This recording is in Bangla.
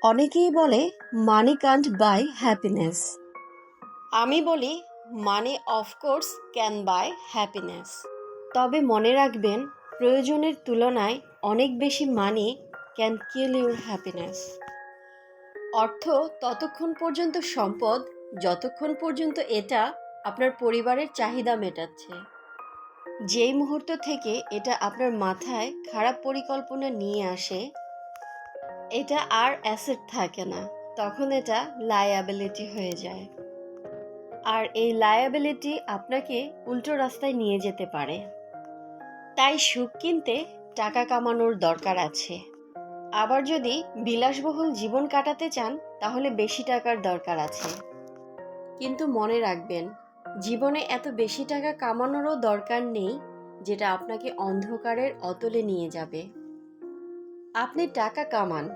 অনেকেই বলে মানি কান্ট বাই হ্যাপিনেস। আমি বলি মানি অফকোর্স ক্যান বাই হ্যাপিনেস। তবে মনে রাখবেন, প্রয়োজনের তুলনায় অনেক বেশি money can kill your happiness. অর্থ ততক্ষণ পর্যন্ত সম্পদ যতক্ষণ পর্যন্ত এটা আপনার পরিবারের চাহিদা মেটাচ্ছে। যেই মুহূর্ত থেকে এটা আপনার মাথায় খারাপ পরিকল্পনা নিয়ে আসে, এটা আর অ্যাসেট থাকে না, তখন এটা লায়াবিলিটি হয়ে যায়। আর এই লায়াবিলিটি আপনাকে উল্টো রাস্তায় নিয়ে যেতে পারে। তাই সুখ কিনতে টাকা কামানোর দরকার আছে। আবার যদি বিলাসবহুল জীবন কাটাতে চান, তাহলে বেশি টাকার দরকার আছে। কিন্তু মনে রাখবেন, জীবনে এত বেশি টাকা কামানোরও দরকার নেই যেটা আপনাকে অন্ধকারের অতলে নিয়ে যাবে। আপনি টাকা কামান,